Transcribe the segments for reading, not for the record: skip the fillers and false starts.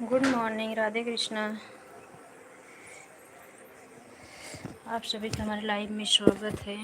Good morning, Radhe Krishna. आप सभी का हमारे लाइव में स्वागत है।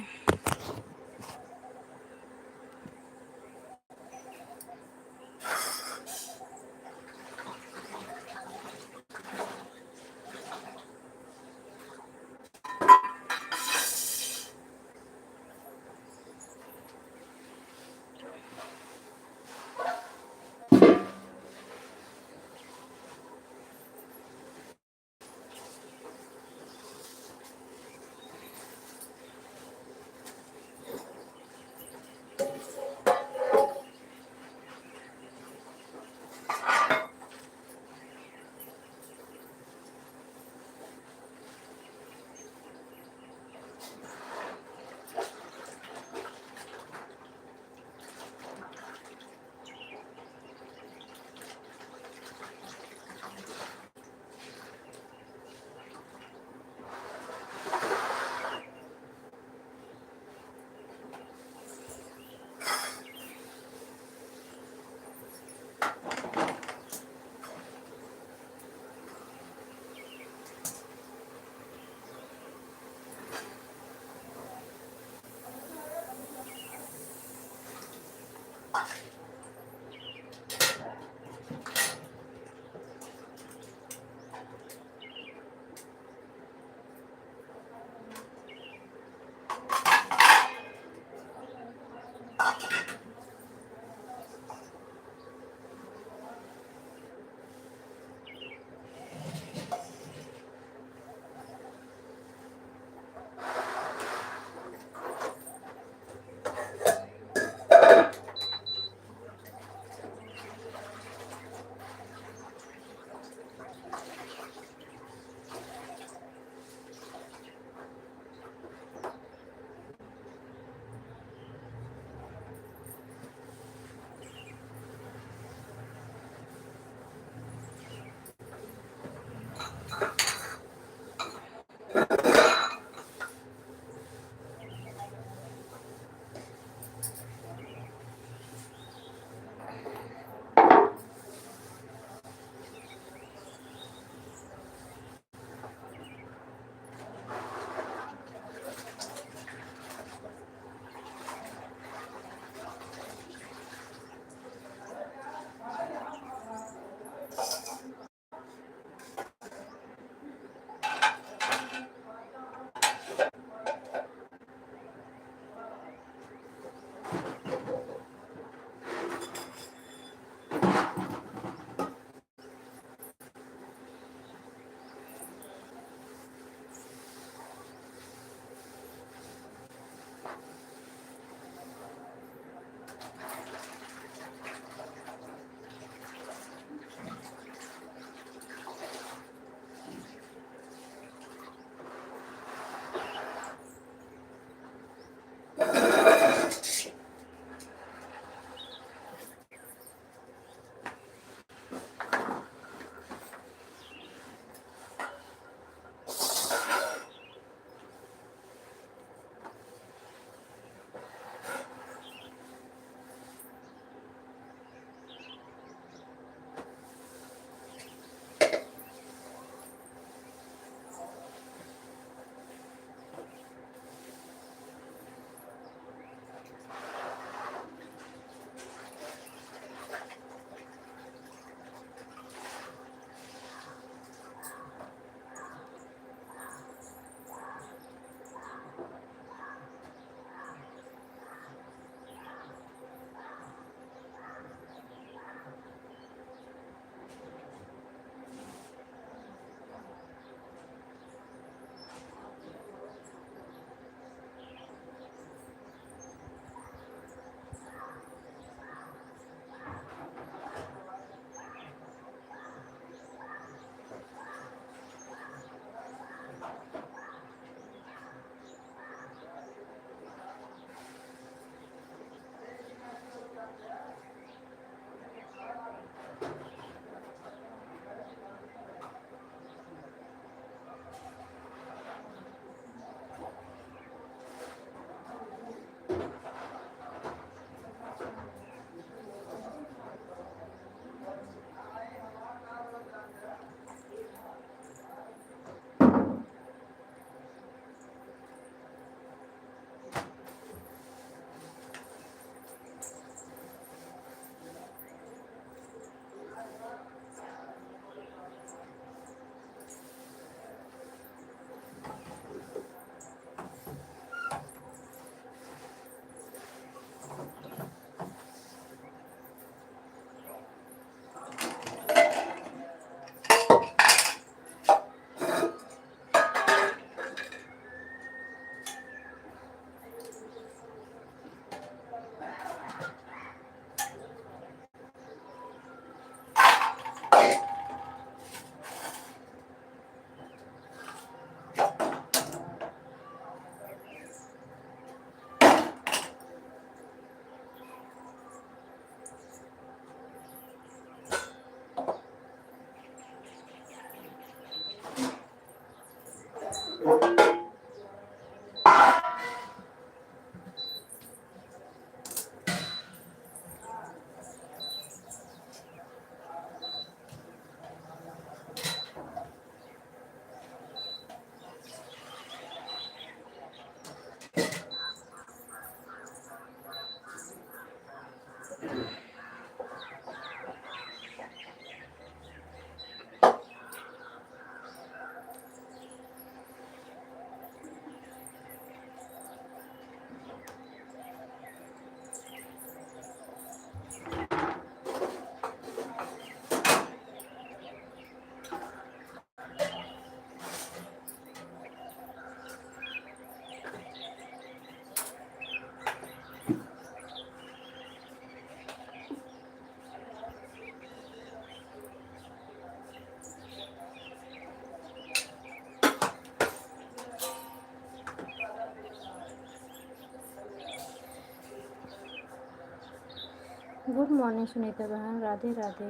गुड मॉर्निंग सुनीता बहन, राधे राधे।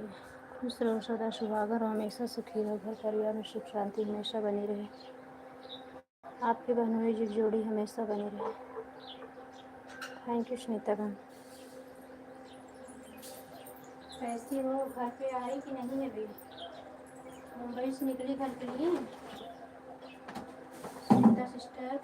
खुश रहो, सदा सुहागर रहो, हमेशा सुखी रहो, घर परिवार में सुख शांति हमेशा बनी रहे। आपके बहनोई जी जोड़ी हमेशा बनी रहे। थैंक यू सुनीता बहन। कैसी हो, घर पे आई कि नहीं अभी? मुंबई से निकली घर के लिए Sunita sister?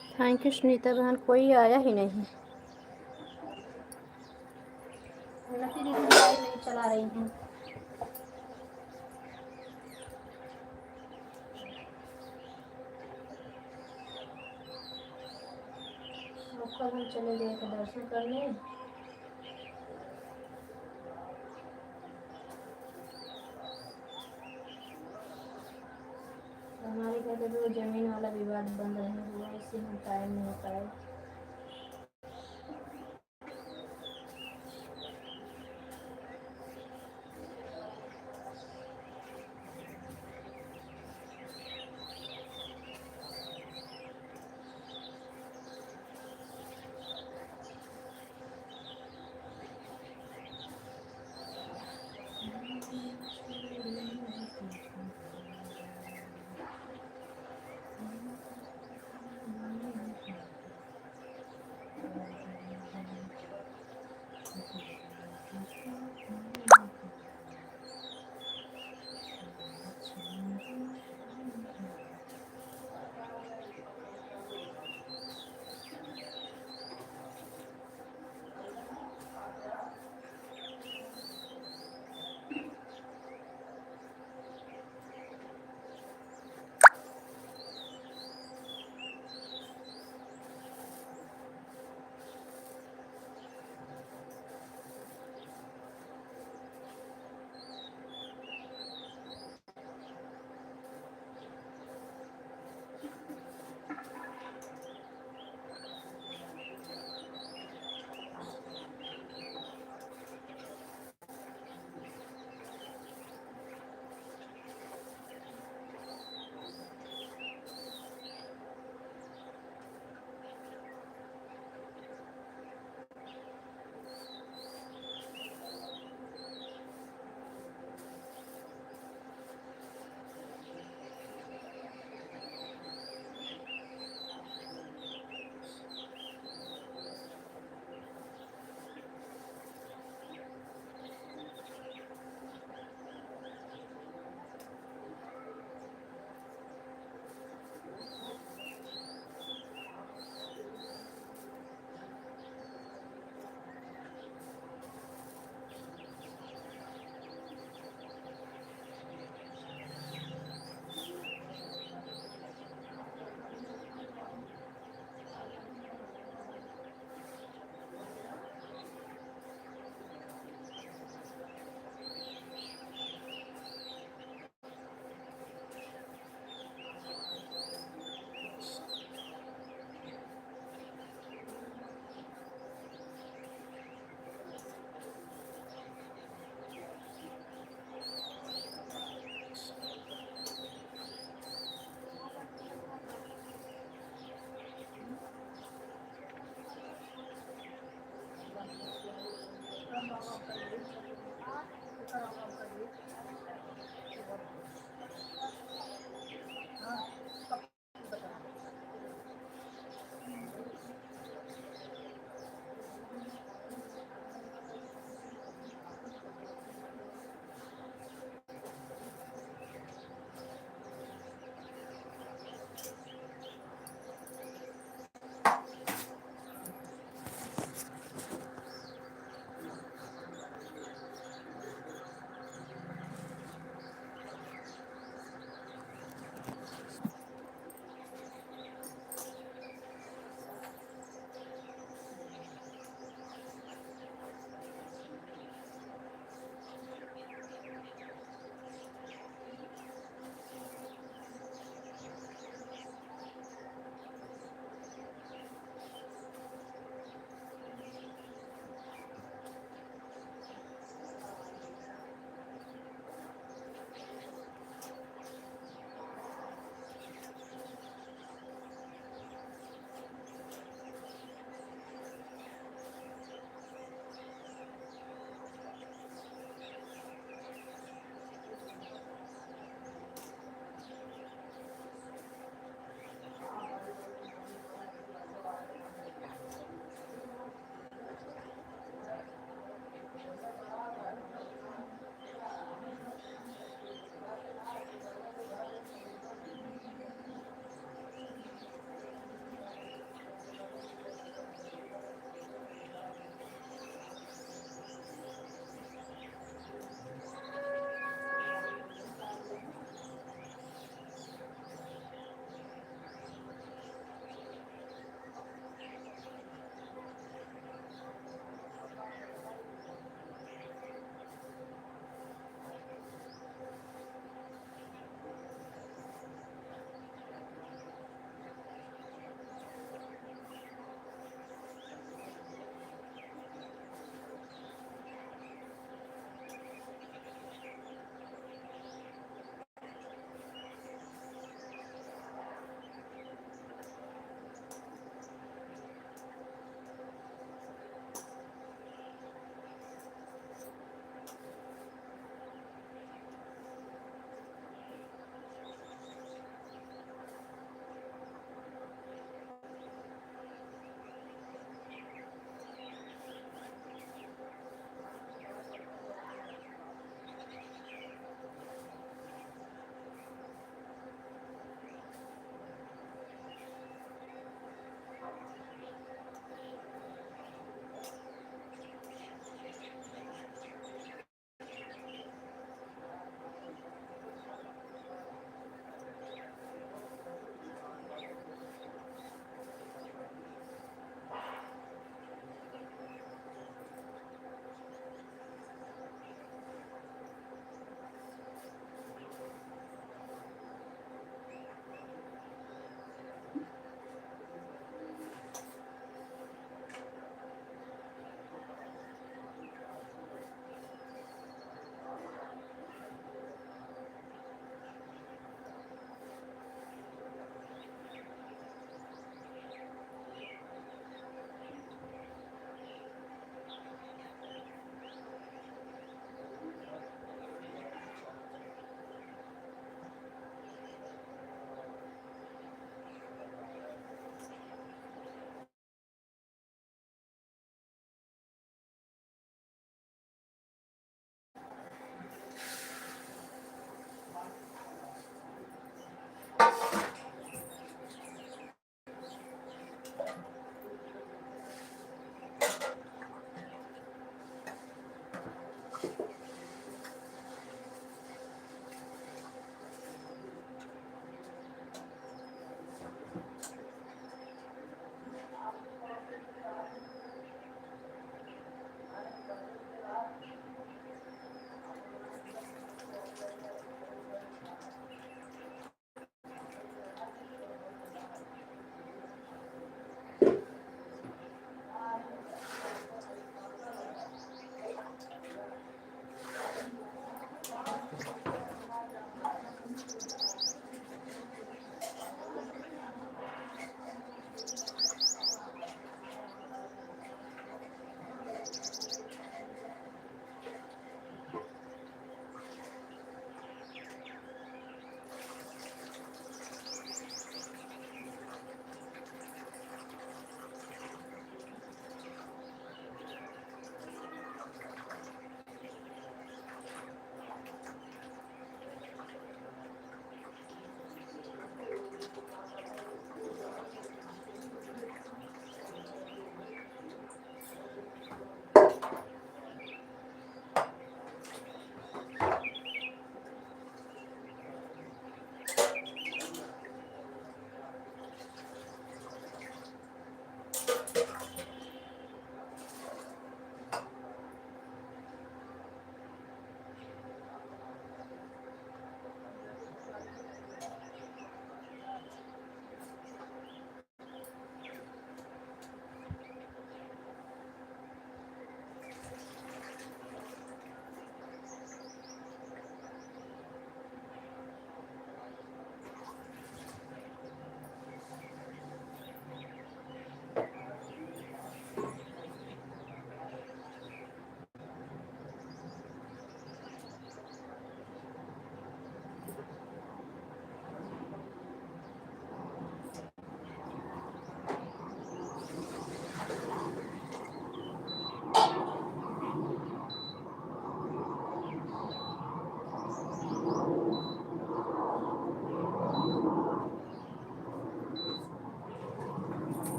Thank you Sunita बहन, कोई आया ही नहीं। उन्नति दीदी लाइव नहीं चला रही हैं। कल हम चले गए थे दर्शन करने। हमारे घर पे तो जमीन वाला विवाद बंद नहीं हुआ, इससे हम टाइम नहीं हो पाए।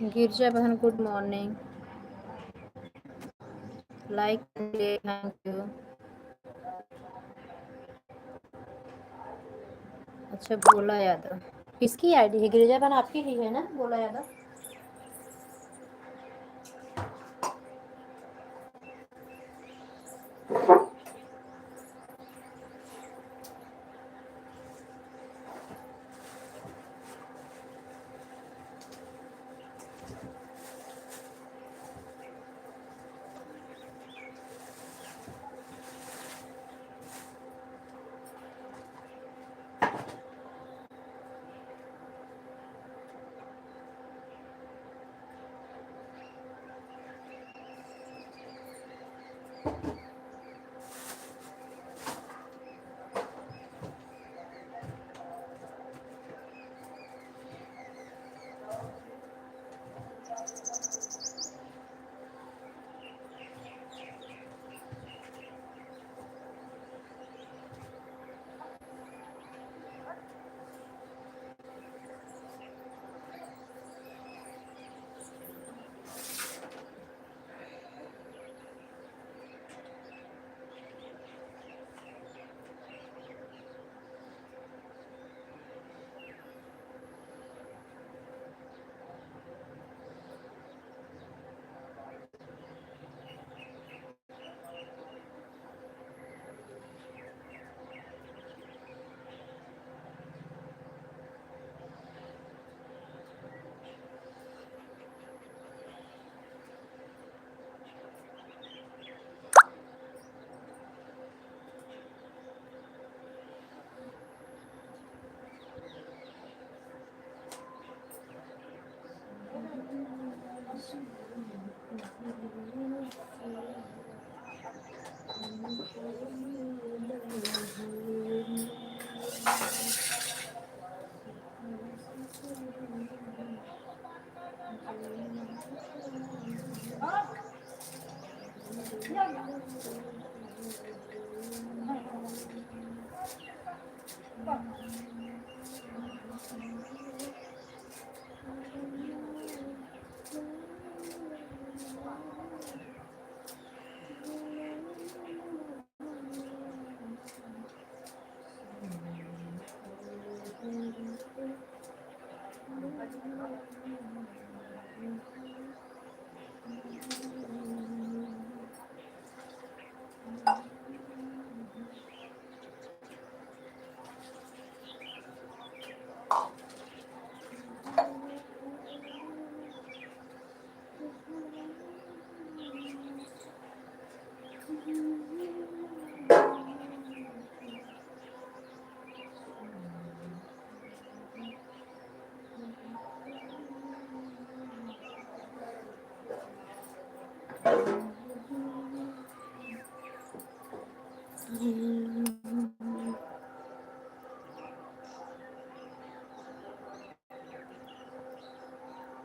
गिरजा बहन good morning, like thank you. अच्छा भोला यादव किसकी आईडी है? गिरिजा बहन आपकी ही है ना भोला यादव?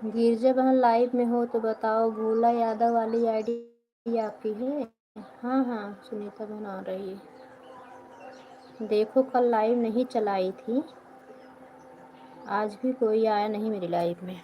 गिरजा बहन लाइव में हो तो बताओ, भोला यादव वाली आईडी आपकी है? हाँ हाँ सुनीता बहन आ रही है। देखो कल लाइव नहीं चलाई थी, आज भी कोई आया नहीं मेरी लाइव में।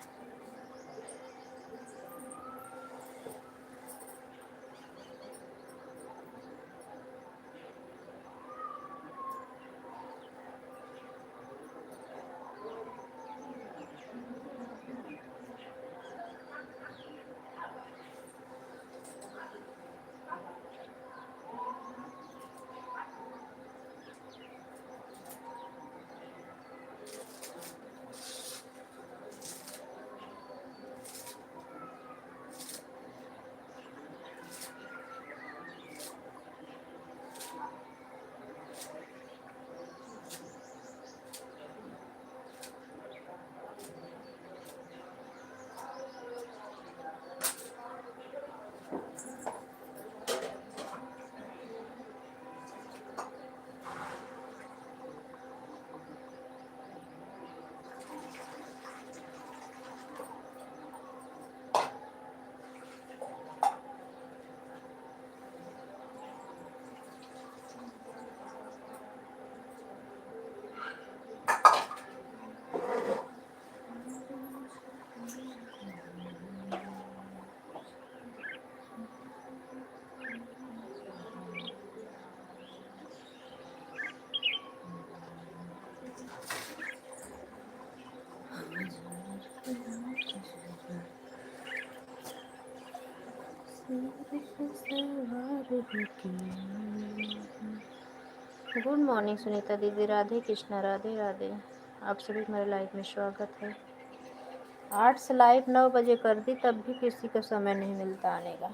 गुड मॉर्निंग सुनीता दीदी, राधे कृष्णा, राधे राधे। आप सभी मेरे लाइव में स्वागत है। 8 से लाइव 9 बजे कर दी, तब भी किसी को समय नहीं मिलता आने का।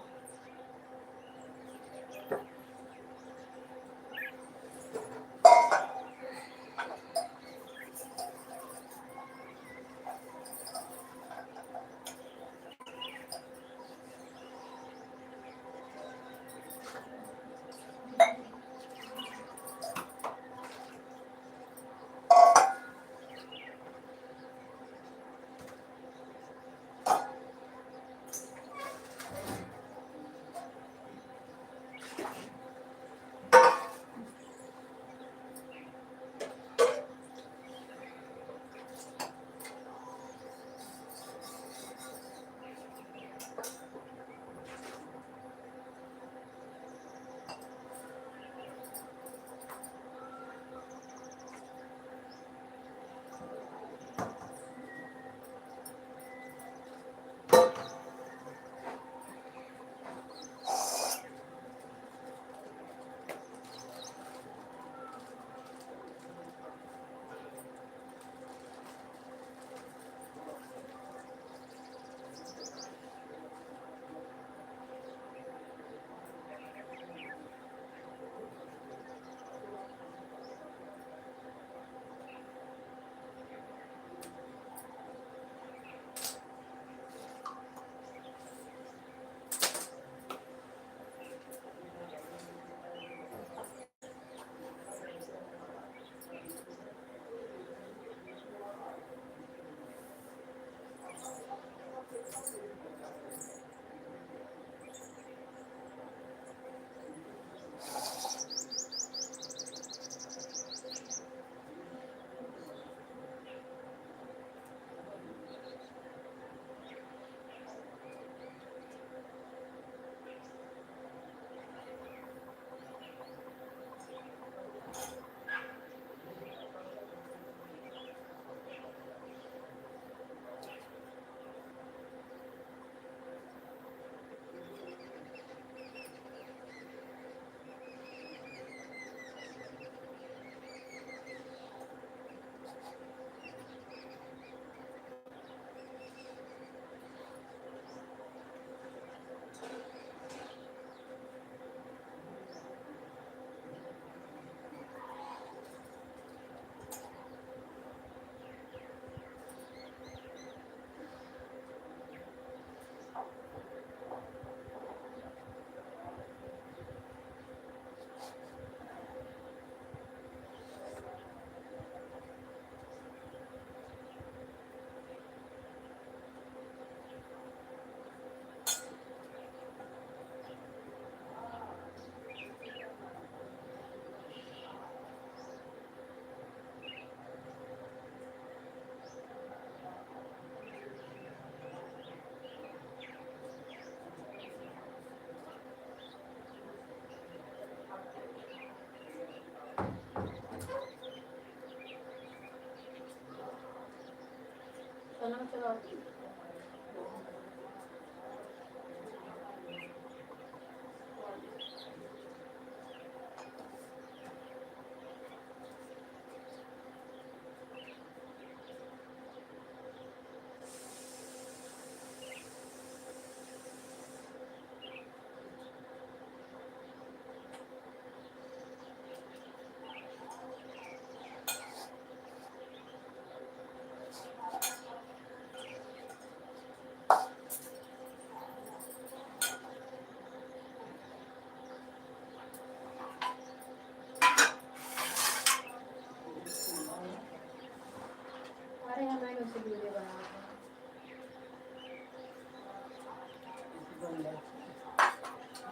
अरे हमारे उसे वीडियो बना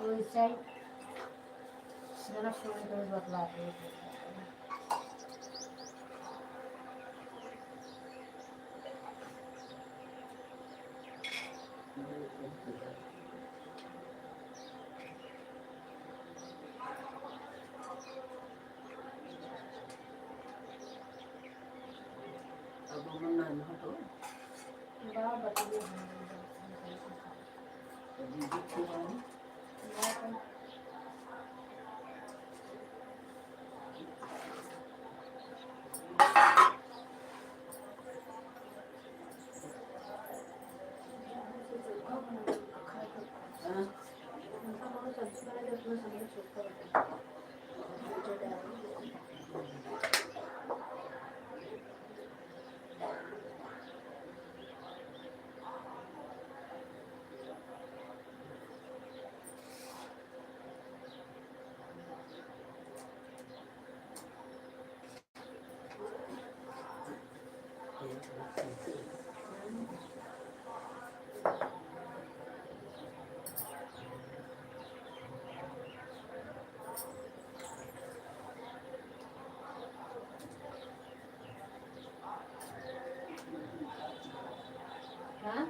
वो इस साइड जरा फोन कर बतला दे। अब मन ना हो तो बा बतलिए हम दीदी सब्जी बना के उसमें सब लोग सूखा बना हाँ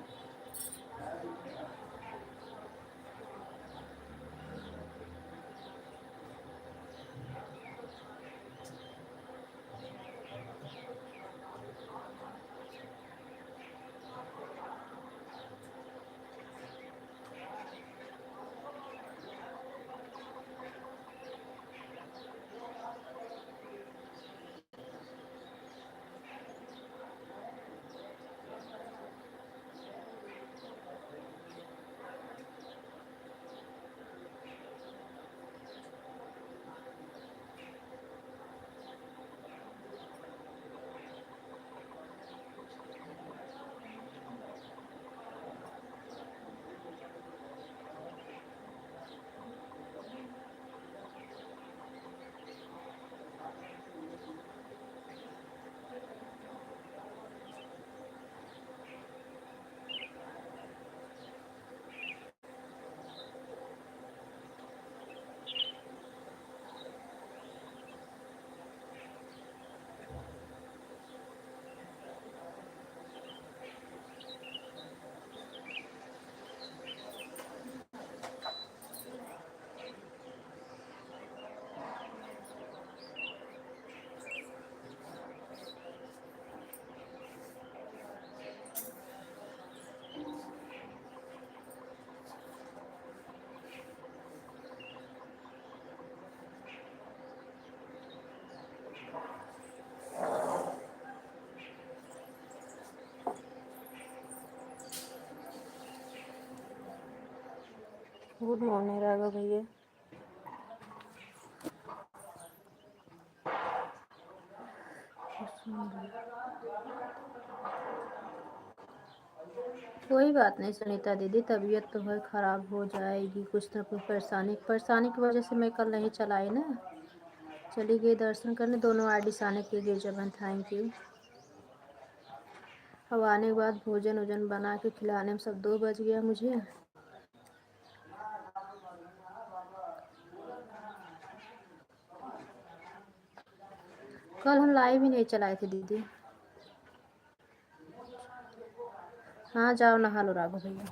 गुड मॉर्निंग राघव भैया। कोई बात नहीं सुनीता दीदी, तबीयत तो भाई ख़राब हो जाएगी, कुछ ना कुछ परेशानी की वजह से मैं कल नहीं चलाई ना, चली गई दर्शन करने। दोनों आरडी आने के गिरजा बहन, थैंक यू। अब आने के बाद भोजन वोजन बना के खिलाने में सब 2 बज गया मुझे। कल हम लाइव ही नहीं चलाए थे दीदी। हाँ जाओ नहा लो राघव भैया।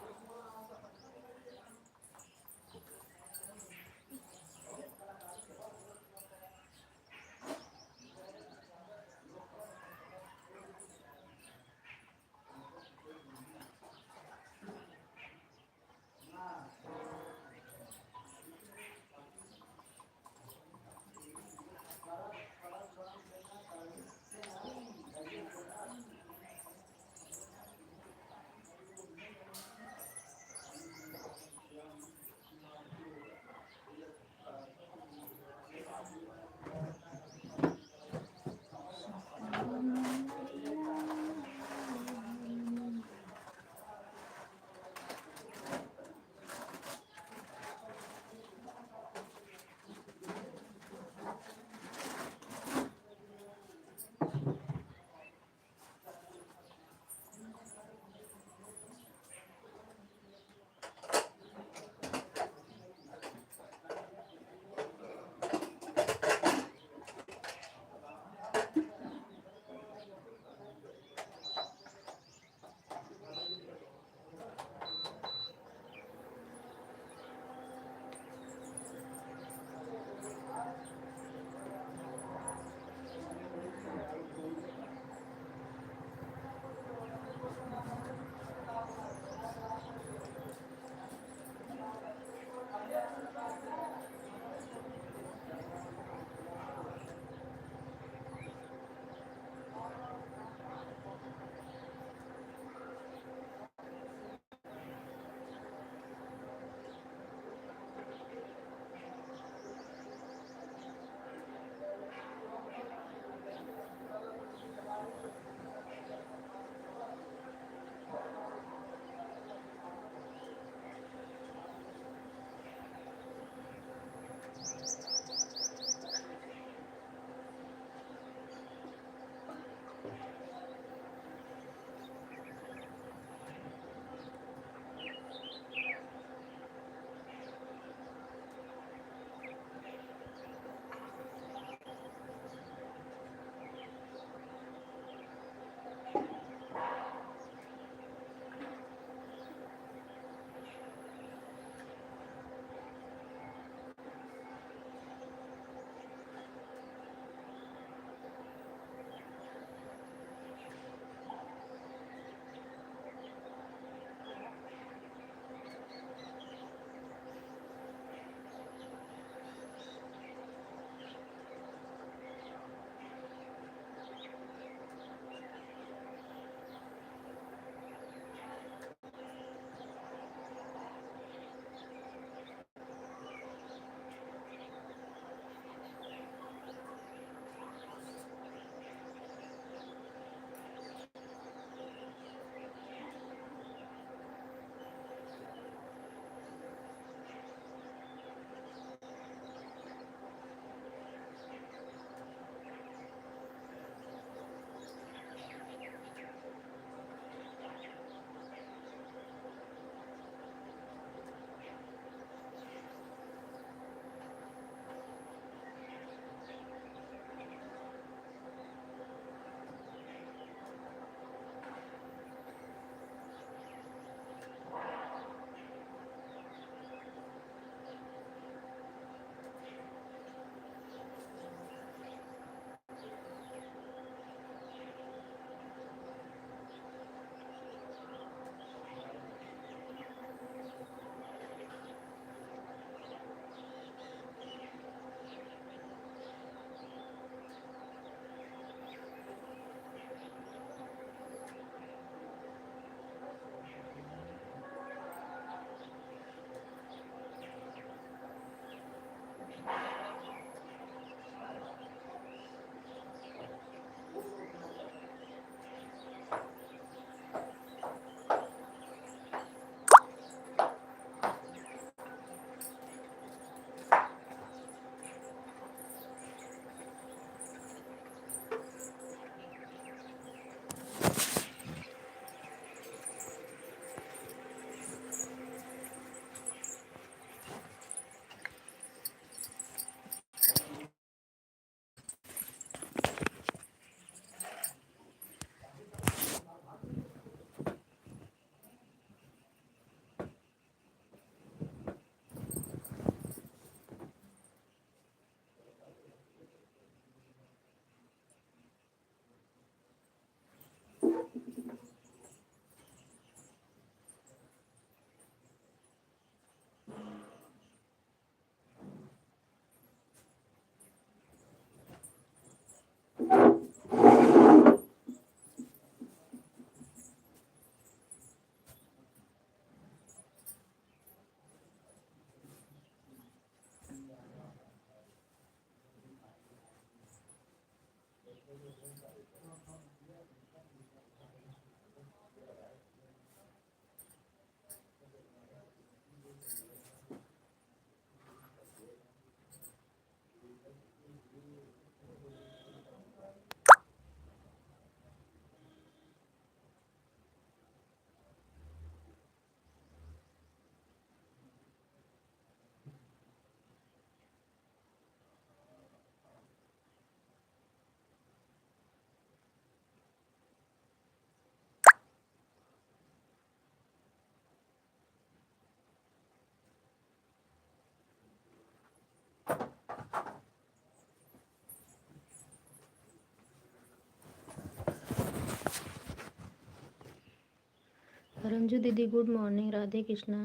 रंजू दीदी गुड मॉर्निंग, राधे कृष्णा।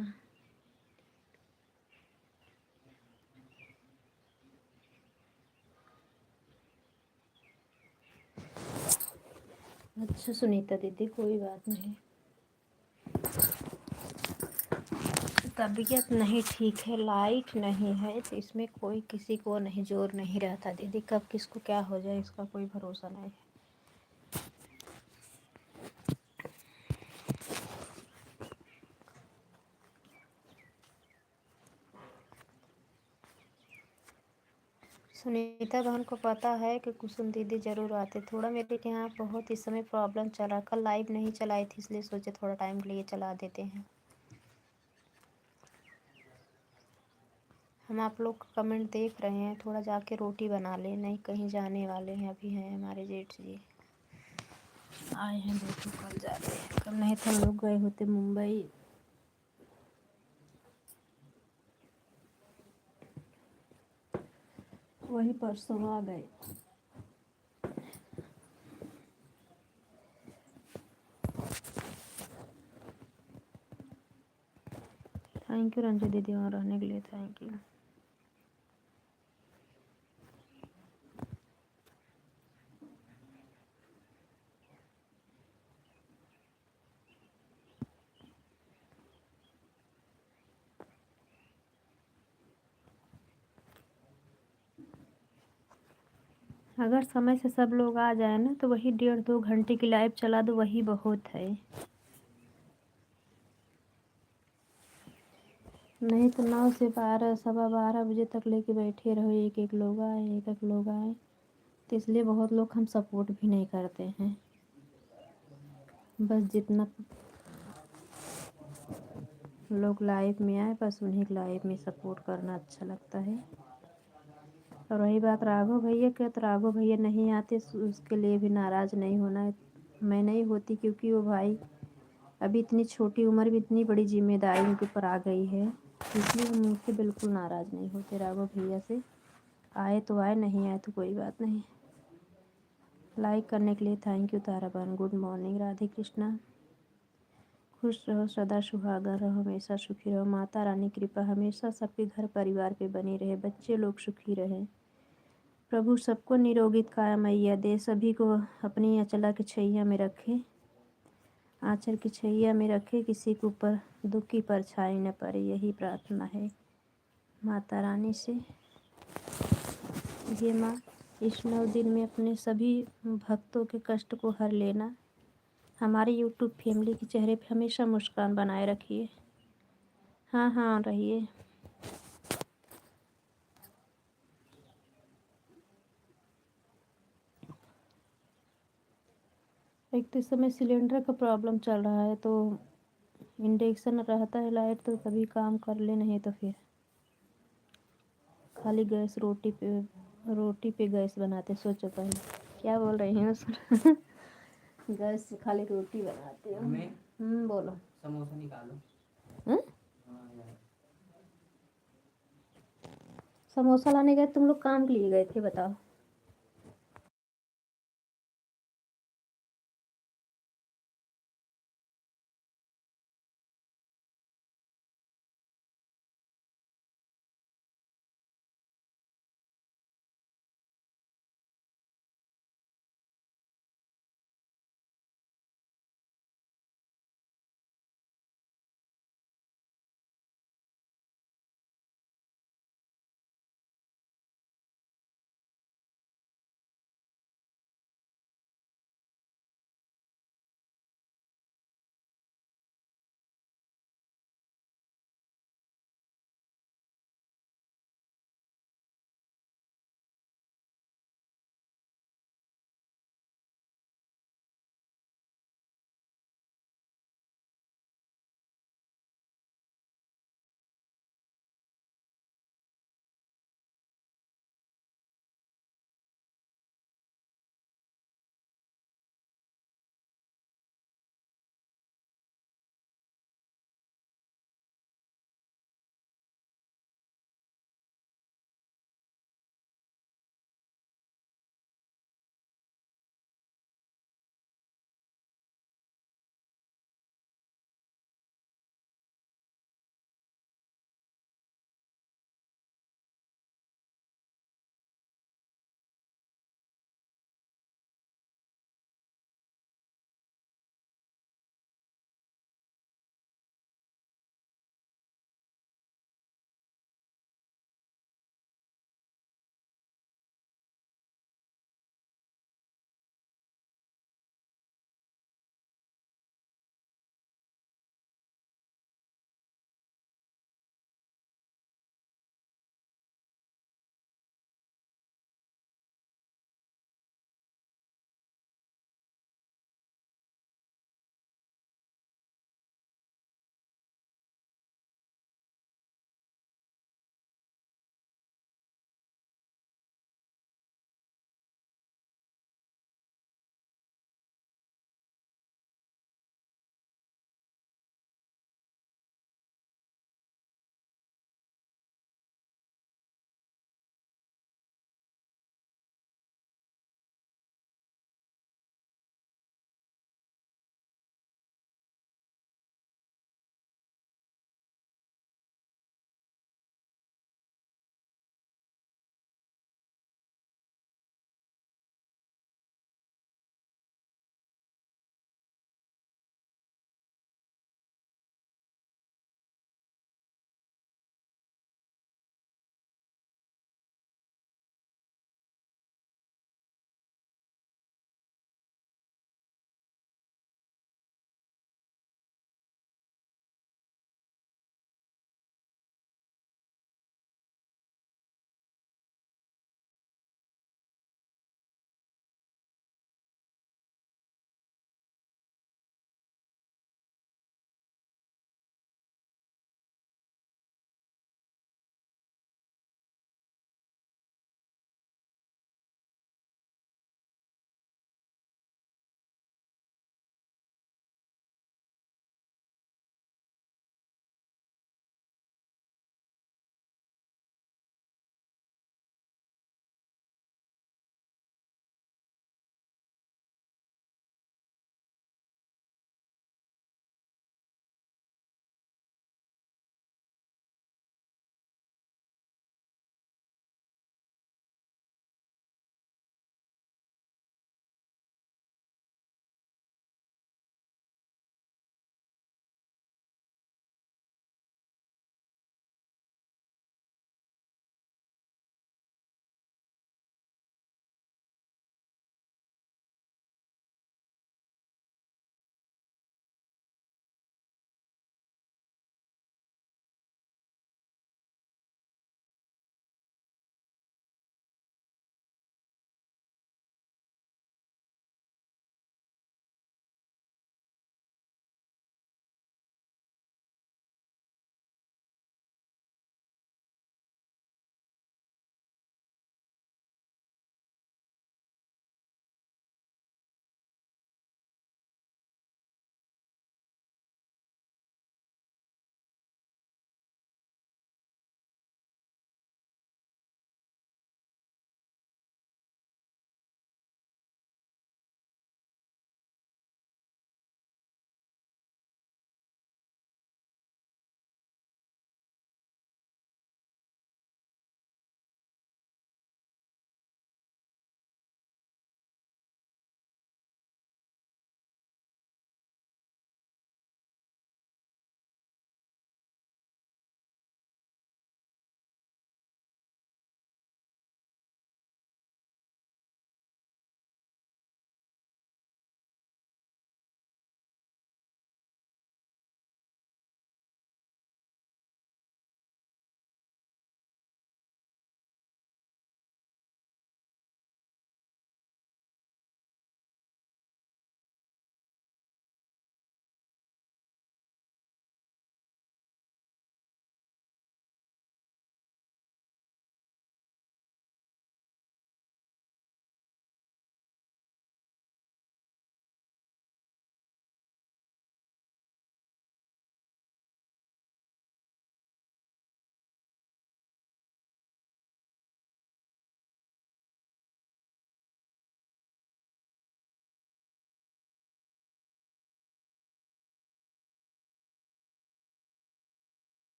अच्छा सुनीता दीदी कोई बात नहीं, तबीयत नहीं ठीक है, लाइट नहीं है तो इसमें कोई किसी को नहीं जोर नहीं रहता दीदी, कब किसको क्या हो जाए इसका कोई भरोसा नहीं है। सुनीता बहन को पता है कि कुसुम दीदी ज़रूर आते, थोड़ा मेरे यहाँ बहुत इस समय प्रॉब्लम चल रहा, कल लाइव नहीं चलाई थी इसलिए सोचे थोड़ा टाइम के लिए चला देते हैं। हम आप लोग का कमेंट देख रहे हैं, थोड़ा जाके रोटी बना ले, नहीं कहीं जाने वाले हैं, अभी हैं हमारे जेठ जी आए हैं, देखो कल जाते हैं, कल नहीं तो हम लोग गए होते मुंबई। वही परसों आ गए। थैंक यू रंजू दीदी वहाँ रहने के लिए, थैंक यू। अगर समय से सब लोग आ जाए ना तो वही 1.5-2 घंटे की लाइव चला दो, वही बहुत है। नहीं तो 9 से 12 12:15 बजे तक लेके बैठे रहो, एक एक लोग आए, एक एक लोग आए, तो इसलिए बहुत लोग हम सपोर्ट भी नहीं करते हैं। बस जितना लोग लाइव में आए बस उन्हीं लाइव में सपोर्ट करना अच्छा लगता है। और रही बात राघव भैया के, तो राघव भैया नहीं आते उसके लिए भी नाराज़ नहीं होना है। मैं नहीं होती क्योंकि वो भाई अभी इतनी छोटी उम्र में इतनी बड़ी जिम्मेदारी उनके ऊपर आ गई है, इसलिए हम उनसे बिल्कुल नाराज़ नहीं होते। राघव भैया से आए तो आए, नहीं आए तो कोई बात नहीं। लाइक करने के लिए थैंक यू तारा बहन, गुड मॉर्निंग, राधे कृष्णा। खुश रहो, सदा सुहागर रहो, हमेशा सुखी रहो, माता रानी कृपा हमेशा सबके घर परिवार पे बनी रहे, बच्चे लोग सुखी रहे, प्रभु सबको निरोगी काया दे, सभी को अपनी अचला की छैया में रखे, आंचल की छैया में रखे, किसी के ऊपर दुख की परछाई न पड़े, यही प्रार्थना है माता रानी से। ये माँ इस 9 दिन में अपने सभी भक्तों के कष्ट को हर लेना, हमारे यूट्यूब फैमिली के चेहरे पे हमेशा मुस्कान बनाए रखिए। हाँ हाँ रहिए। एक तो इस समय सिलेंडर का प्रॉब्लम चल रहा है, तो इंडक्शन रहता है लाइट तो कभी काम कर ले, नहीं तो फिर खाली गैस रोटी पे गैस बनाते। सोचो पहले क्या बोल रही हैं सुन। गैस से खाली रोटी बनाते हो। बोलो समोसा निकालो। समोसा लाने गए तुम लोग, काम के लिए गए थे बताओ।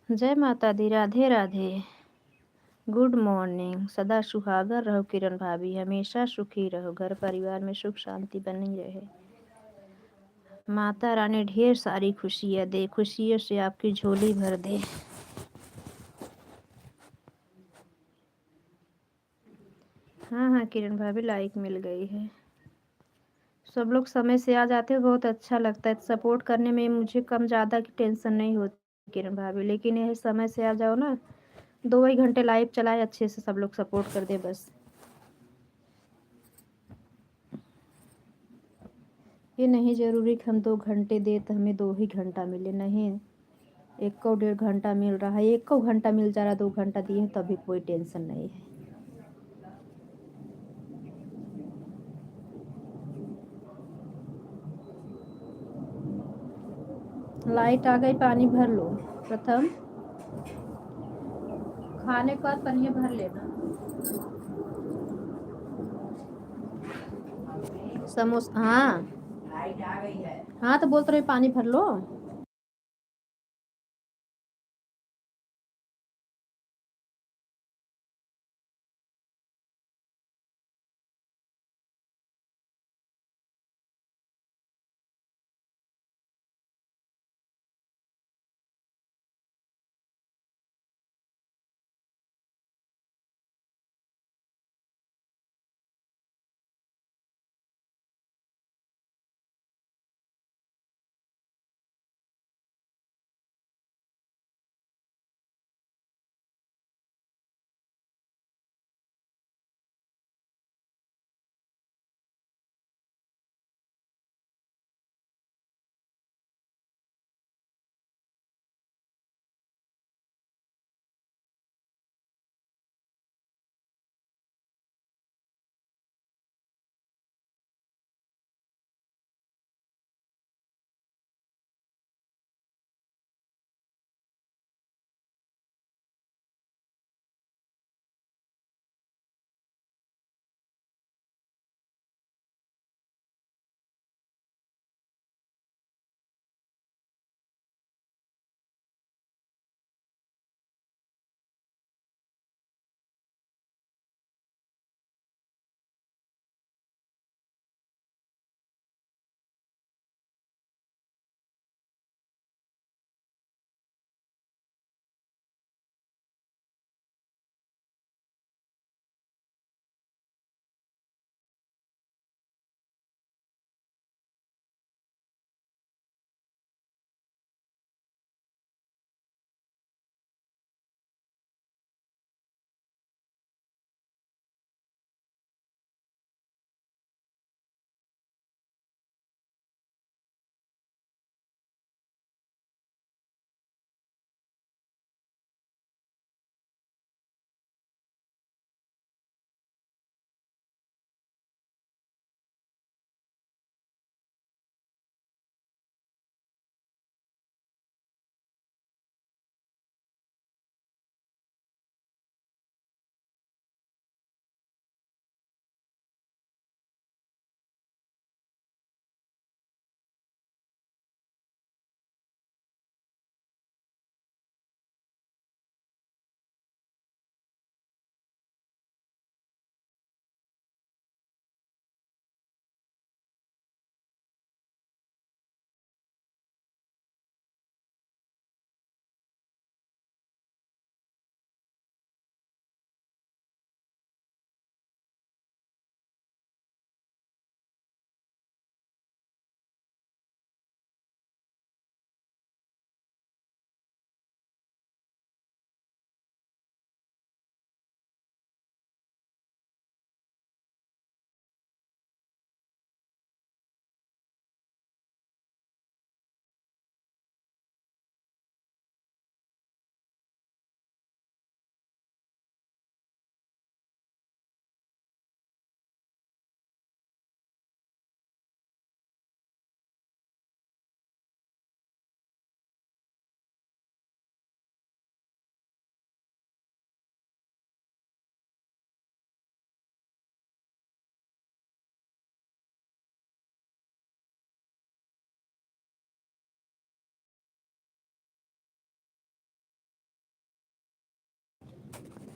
जय माता दी, राधे राधे। Good morning. सदा सुहागर रहो किरण भाभी, हमेशा सुखी रहो, घर परिवार में सुख शांति बनी रहे। माता रानी ढेर सारी खुशियाँ दे, खुशियों से आपकी झोली भर दे। हाँ हाँ किरण भाभी, लाइक मिल गई है। सब लोग समय से आ जाते हो, बहुत अच्छा लगता है। सपोर्ट करने में मुझे कम ज़्यादा की टेंशन नहीं होती किरण भाभी, लेकिन यह समय से आ जाओ ना, 2 ही घंटे लाइव चलाए, अच्छे से सब लोग सपोर्ट कर दे बस। ये नहीं ज़रूरी कि हम 2 घंटे दे तो हमें 2 ही घंटा मिले, नहीं, 1 को 1.5 घंटा मिल रहा है, 1 को घंटा मिल जा रहा है, 2 घंटा दिए तभी कोई टेंशन नहीं है। लाइट आ गई, पानी भर लो। प्रथम खाने के बाद पनिया भर लेना। समोसा, हाँ लाइट आ गई है। हाँ तो बोलते रहे पानी भर लो।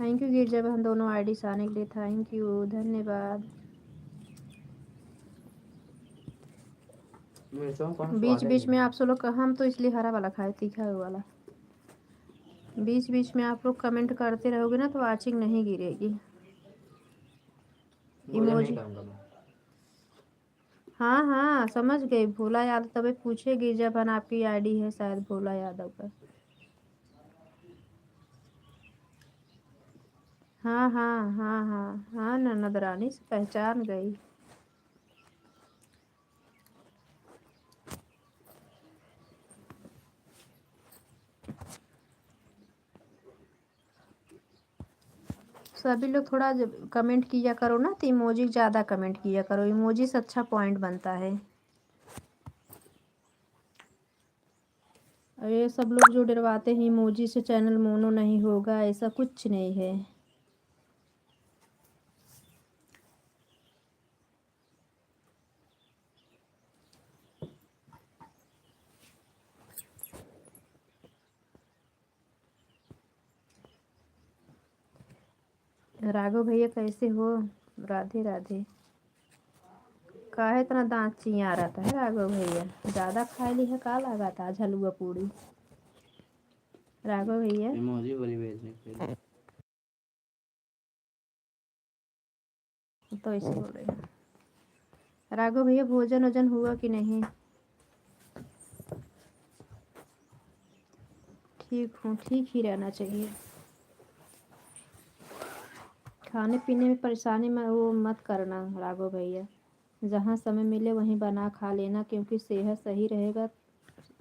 थैंक यू गिरजा बहन, दोनों आईडी से आने के लिए थैंक यू, धन्यवाद। बीच बीच में आप सब लोग, हम तो इसलिए हरा वाला खाए, तीखा वाला। बीच बीच में आप लोग कमेंट करते रहोगे ना तो वाचिंग नहीं गिरेगी। इमोजी, हाँ हाँ समझ गई। भोला यादव, तभी पूछे गिरजा बहन आपकी आईडी है शायद भोला यादव का। हाँ हाँ हाँ हाँ हाँ, ननद रानी से पहचान गई। सभी लोग थोड़ा कमेंट किया करो ना, तो इमोजी ज़्यादा कमेंट किया करो, इमोजी से अच्छा पॉइंट बनता है। और ये सब लोग जो डरवाते हैं इमोजी से चैनल मोनो नहीं होगा, ऐसा कुछ नहीं है। राघव भैया कैसे हो? राधे राधे। काहे इतना दांत चिया रहता है राघव भैया? ज़्यादा खा ली है, का लगा था आज हलवा पूड़ी राघव भैया? इमोजी बड़ी भेजने के लिए तो ऐसे बोल रहे हैं। राघव भैया भोजन वोजन हुआ कि नहीं? ठीक हूँ, ठीक ही रहना चाहिए। खाने पीने में परेशानी में वो मत करना राघव भैया, जहाँ समय मिले वहीं बना खा लेना, क्योंकि सेहत सही रहेगा,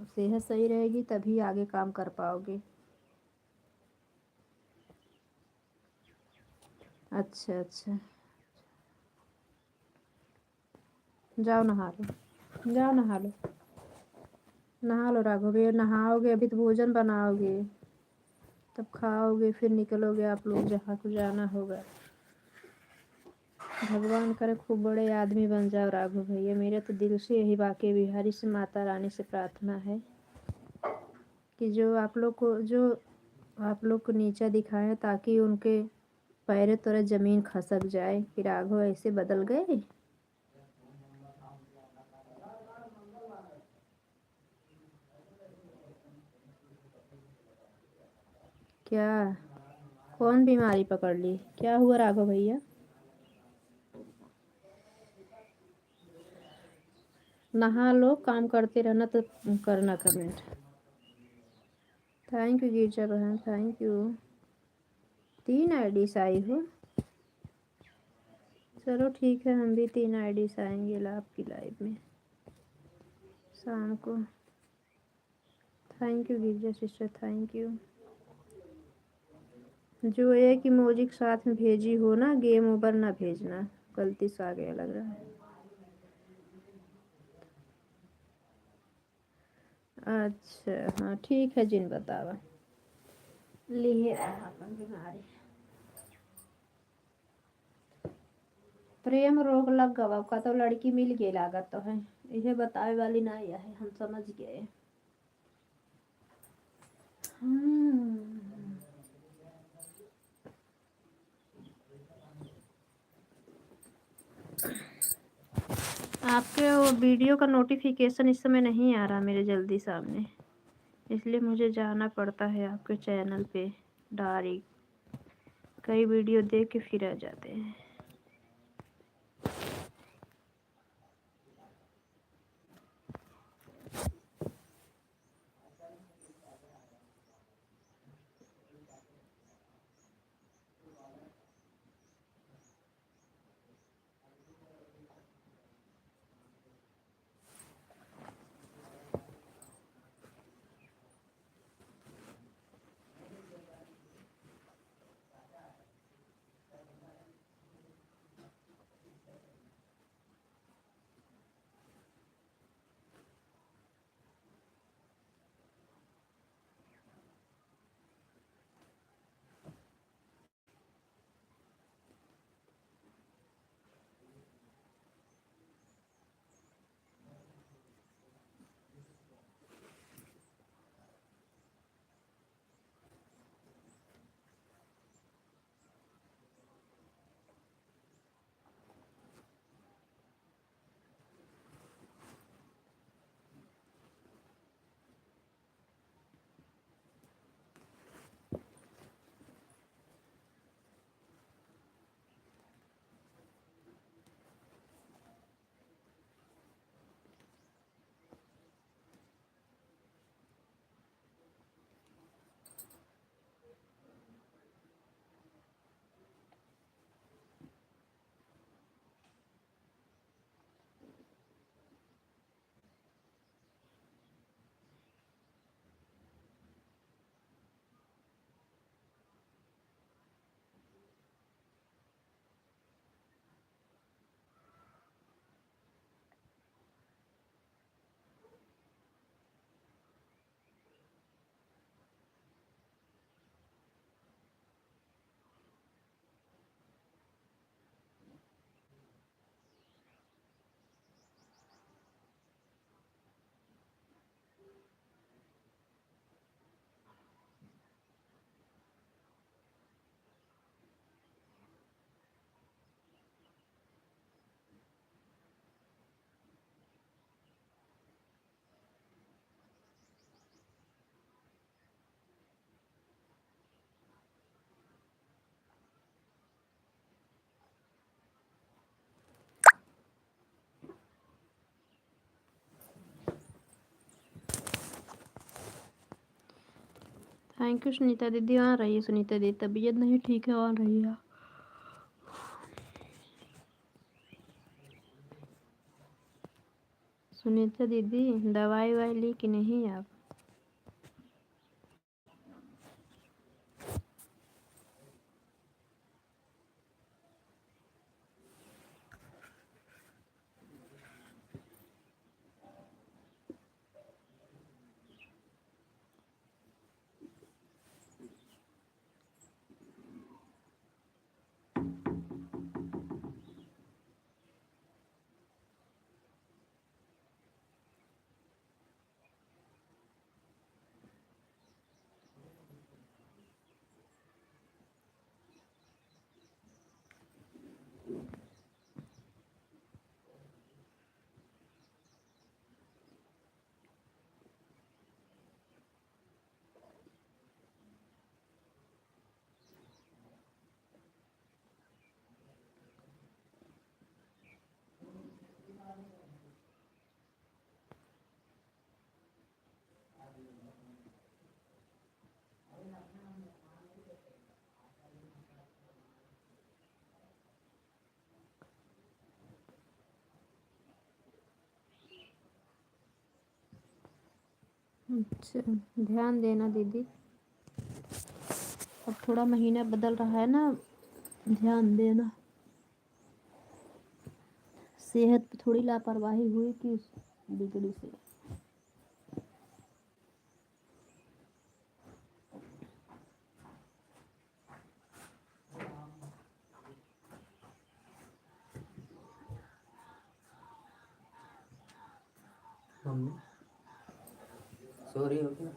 सेहत सही रहेगी तभी आगे काम कर पाओगे। अच्छा अच्छा, जाओ नहा लो, जाओ नहा लो, नहा लो राघव भैया। नहाओगे अभी तो भोजन बनाओगे, तब खाओगे, फिर निकलोगे आप लोग जहाँ को जाना होगा। भगवान करे खूब बड़े आदमी बन जाओ राघव भैया, मेरे तो दिल से यही बाके बिहारी से माता रानी से प्रार्थना है कि जो आप लोग को नीचा दिखाए, ताकि उनके पैरों तरह ज़मीन खसक जाए कि राघव ऐसे बदल गए। क्या, कौन बीमारी पकड़ ली? क्या हुआ राघव भैया? नहा लो, काम करते रहना, तो करना कमेंट। थैंक यू गिरजा बहन, थैंक यू। 3 आईडी से आई हो? चलो ठीक है, हम भी 3 आईडी से आएंगे आपकी लाइव में शाम को। Thank you Girija sister, thank you. जो एक इमोजी के साथ में भेजी हो ना, गेम ओवर ना भेजना, गलती से आ गया लग रहा है। अच्छा हाँ ठीक है, जिन बतावा लिए अपन बीमारी। प्रेम रोग लग गवा का तो लड़की मिल गई लागत तो है, यह बतावे वाली ना है, हम समझ गए। आपके वो वीडियो का नोटिफिकेशन इस समय नहीं आ रहा मेरे जल्दी सामने, इसलिए मुझे जाना पड़ता है आपके चैनल पे डायरेक्ट, कई वीडियो देख के फिर आ जाते हैं। थैंक यू सुनीता दीदी। आ रही है सुनीता दीदी, तबीयत नहीं ठीक है, आ रही है। सुनीता दीदी दवाई वाई ली कि नहीं आप? अच्छा, ध्यान देना दीदी। अब थोड़ा महीना बदल रहा है ना, ध्यान देना। सेहत पे थोड़ी लापरवाही हुई कि बिगड़ी से। मम्मी सॉरी हो गया।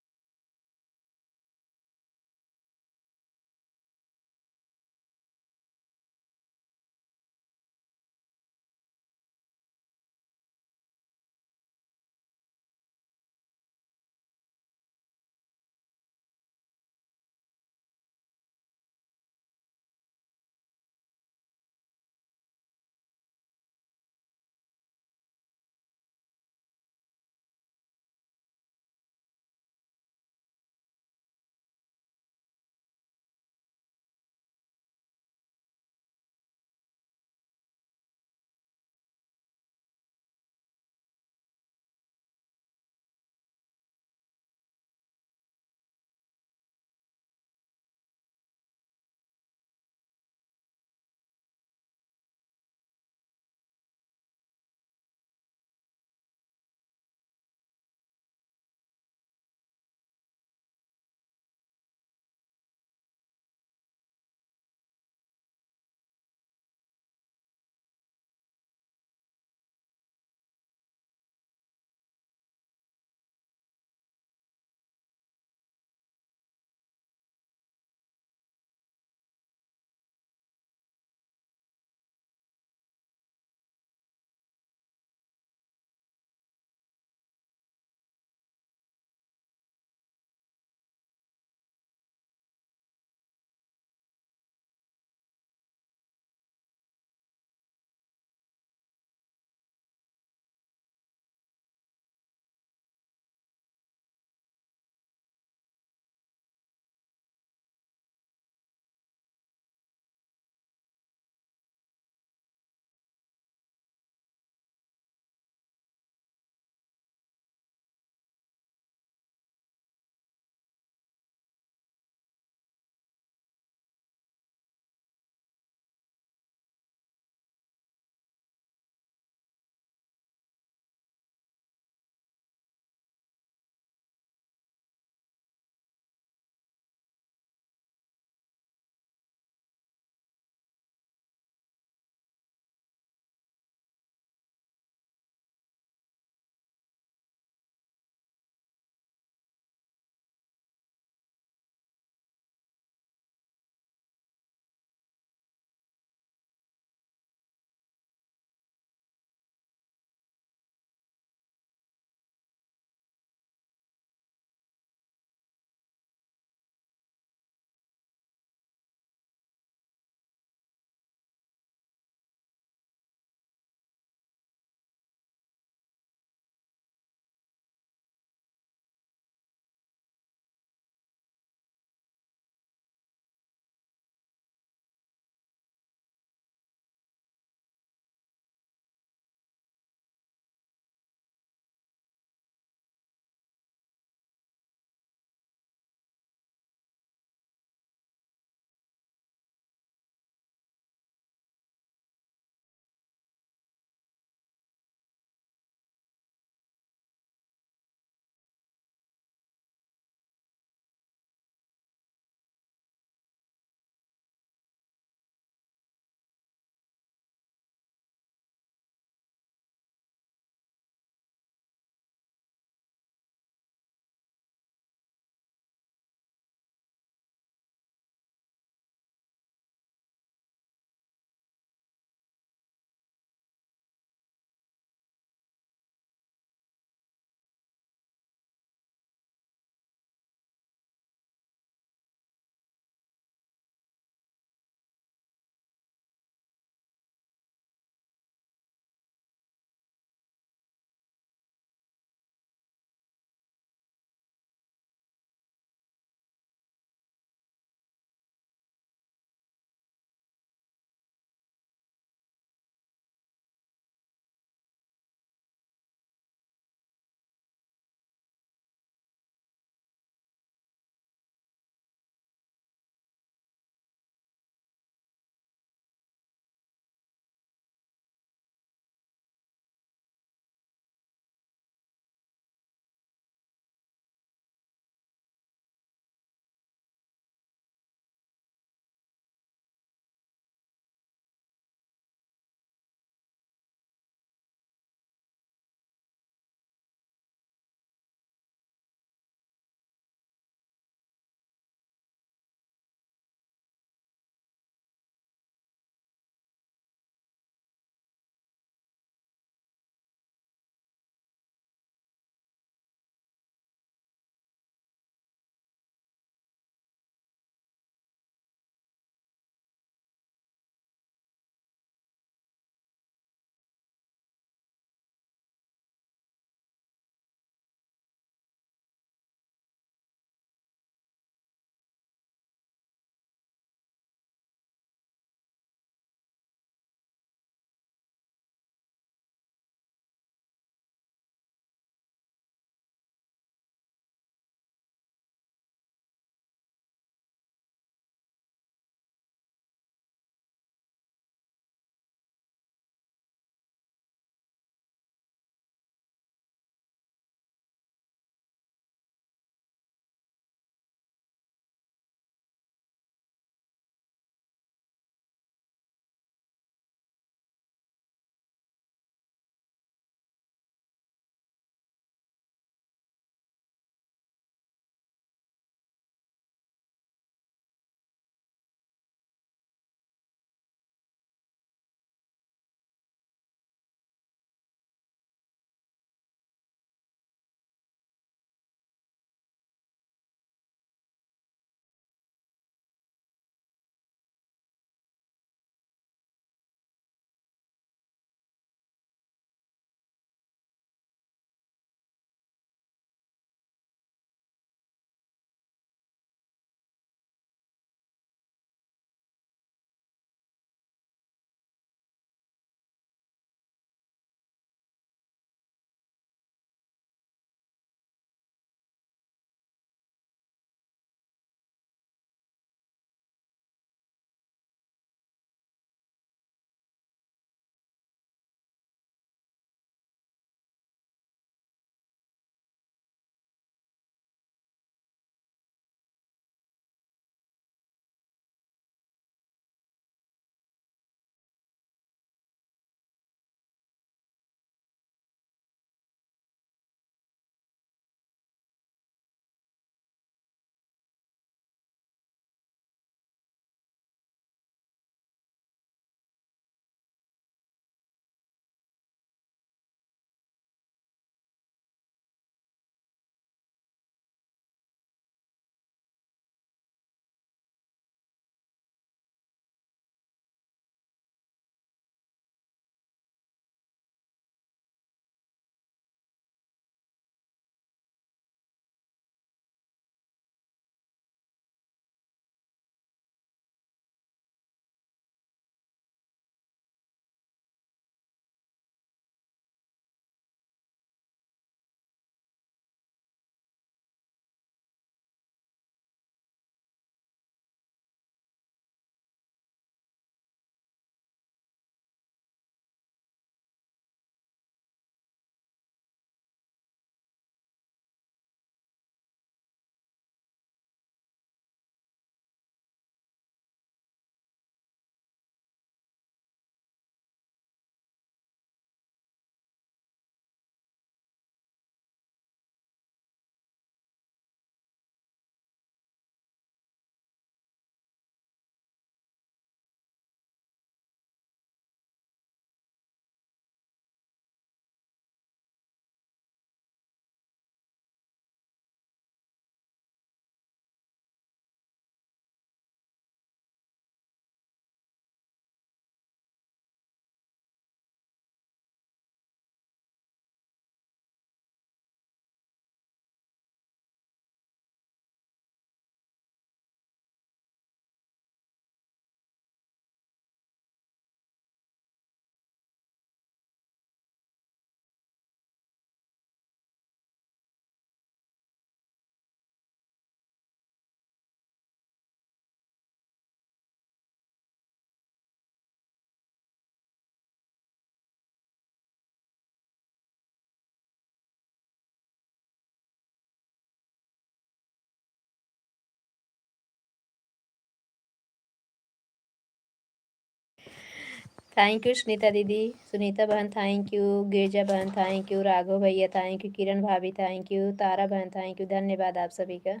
थैंक यू सुनीता दीदी, सुनीता बहन थैंक यू, गिरजा बहन थैंक यू, राघव भैया थैंक यू, किरण भाभी थैंक यू, तारा बहन थैंक यू। धन्यवाद आप सभी का।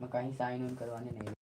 मैं कहीं साइन इन करवाने नहीं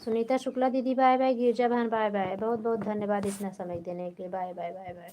सुनीता शुक्ला दीदी बाय बाय, गिरजा बहन बाय बाय, बहुत बहुत धन्यवाद इतना समय देने के लिए, bye bye bye bye.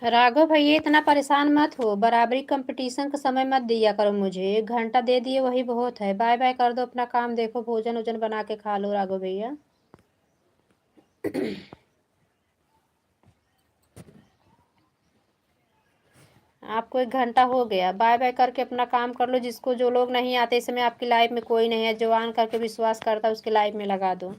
Raghav भैया इतना परेशान मत हो, बराबरी कंपटीशन का समय मत दिया करो मुझे, 1 घंटा दे दिए वही बहुत है। बाय बाय कर दो, अपना काम देखो, भोजन वोजन बना के खा लो राघव भैया। आपको 1 घंटा हो गया, बाय बाय करके अपना काम कर लो। जिसको जो लोग नहीं आते इस समय आपकी लाइफ में कोई नहीं है, जो ऑन करके विश्वास करता है उसकी लाइफ में लगा दो।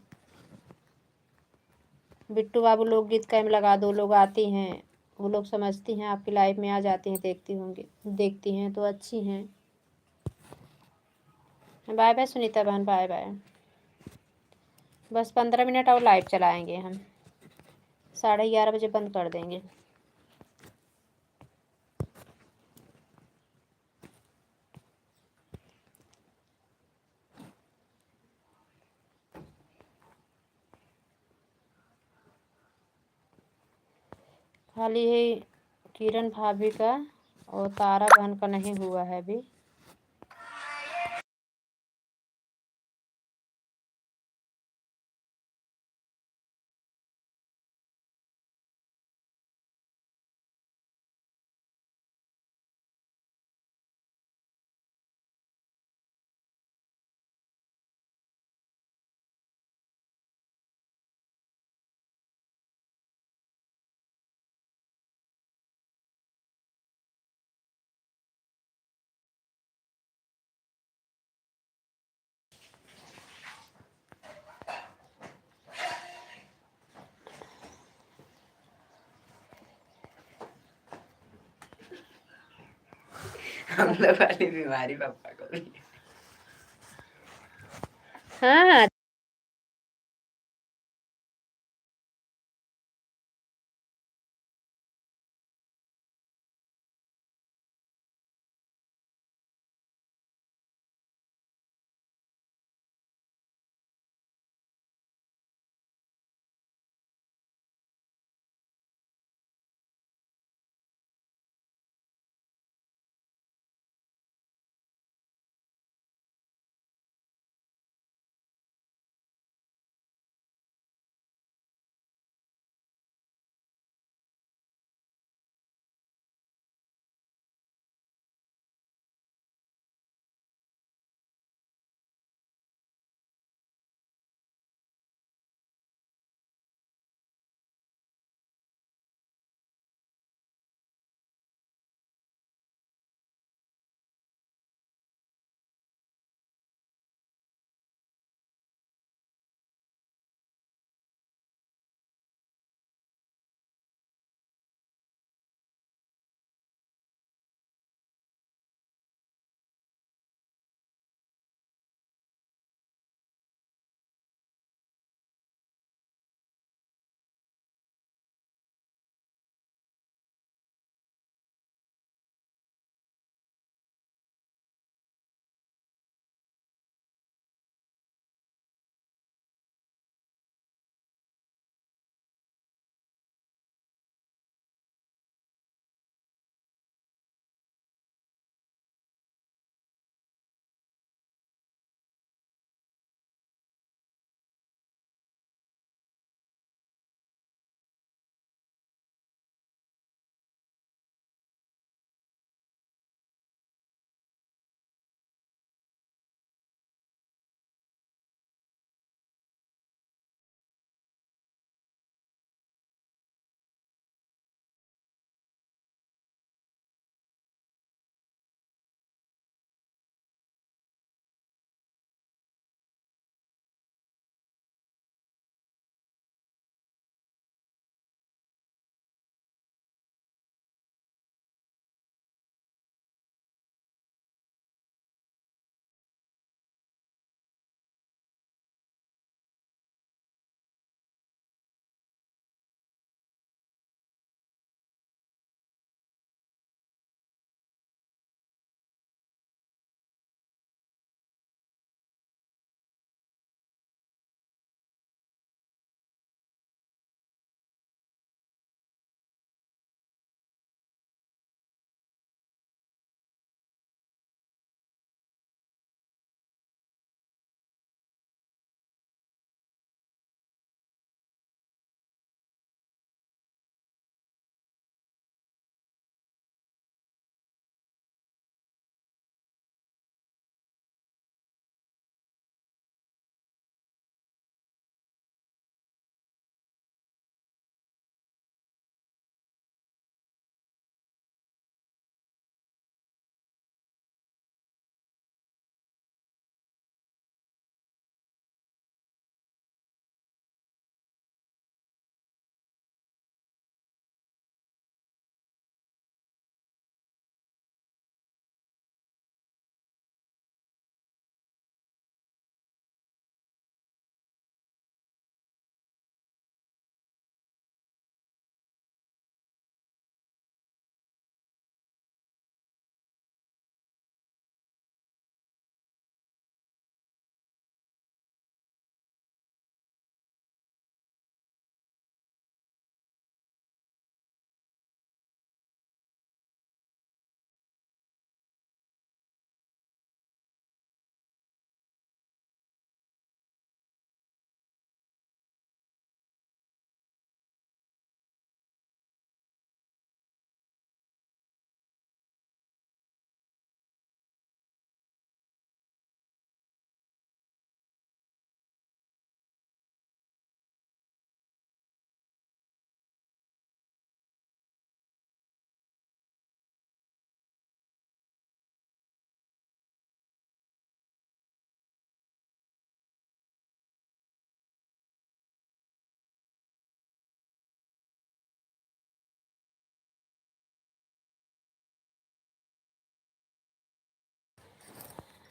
बिट्टू बाबू लोकगीत कैम लगा दो, लोग आती हैं, वो लोग समझती हैं आपकी लाइफ में आ जाती हैं, देखती होंगी, देखती हैं तो अच्छी हैं। बाय बाय सुनीता बहन, बाय बाय। बस 15 मिनट और लाइव चलाएंगे हम, 11:30 बजे बंद कर देंगे। खाली है किरण भाभी का और तारा बहन का नहीं हुआ है अभी। हम लोग वाली बीमारी पापा को भी। हाँ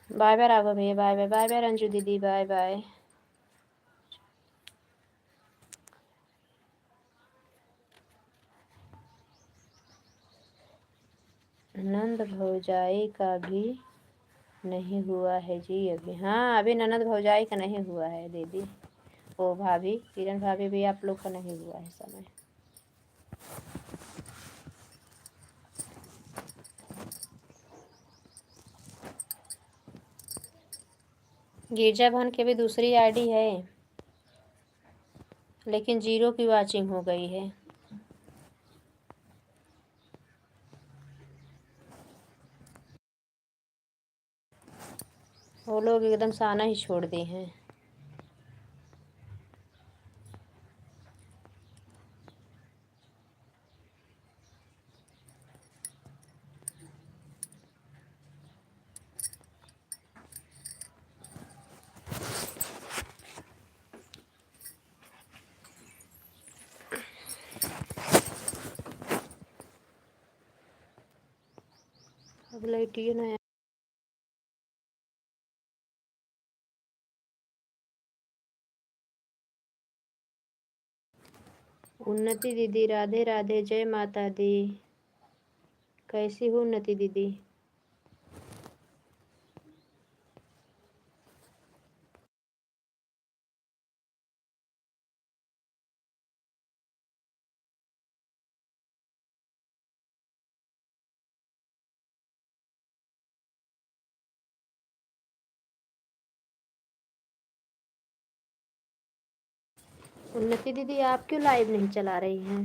बाय बाय राघव भैया, bye bye, bye bye Ranju दीदी, बाय बाय। नंद भौजाई का भी नहीं हुआ है जी अभी। हाँ, अभी ननद भौजाई का नहीं हुआ है दीदी। ओ भाभी, किरण भाभी भी आप लोग का नहीं हुआ है समय। गिरजा बहन की भी दूसरी आईडी है, लेकिन 0 की वाचिंग हो गई है। वो लोग एकदम से आना ही छोड़ दिए हैं। अब लाइटिए ना। उन्नति दीदी, राधे राधे, जय माता दी। कैसी हो उन्नति दीदी? उन्नति दीदी, आप क्यों लाइव नहीं चला रही हैं?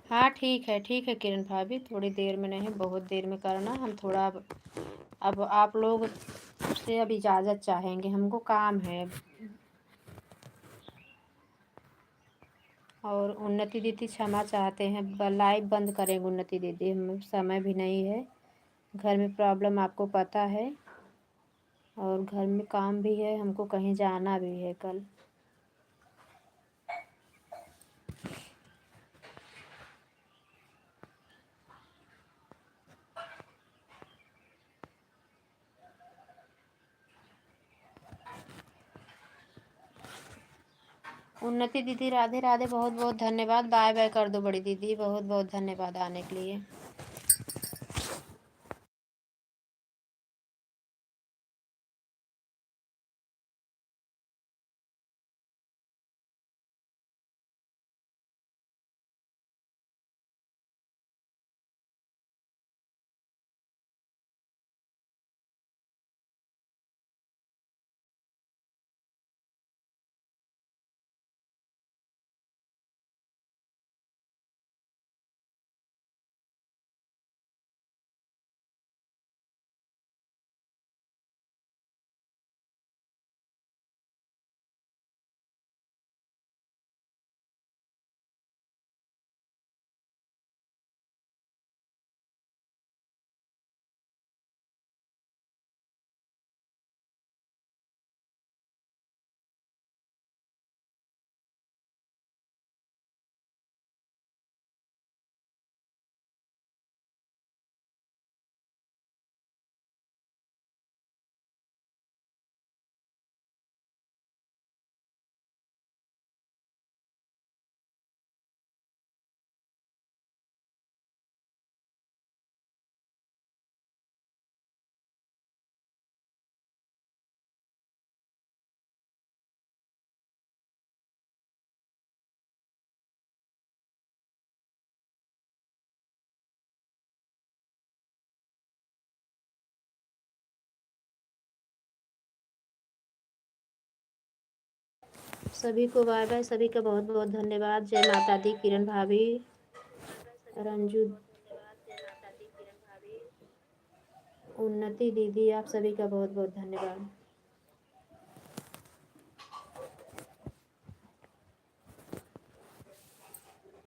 हाँ ठीक है किरण भाभी, थोड़ी देर में नहीं बहुत देर में करना। हम थोड़ा अब आप लोग से अब इजाज़त चाहेंगे, हमको काम है। और उन्नति दीदी क्षमा चाहते हैं, लाइव बंद करेंगे उन्नति दीदी, हमें समय भी नहीं है, घर में प्रॉब्लम आपको पता है, और घर में काम भी है, हमको कहीं जाना भी है कल। उन्नति दीदी राधे राधे, बहुत बहुत धन्यवाद, बाय बाय कर दो बड़ी दीदी, बहुत बहुत धन्यवाद आने के लिए। सभी को बाय बाय, सभी का बहुत बहुत धन्यवाद। जय माता दी किरण भाभी, रंजू, उन्नति दीदी, आप सभी का बहुत बहुत धन्यवाद।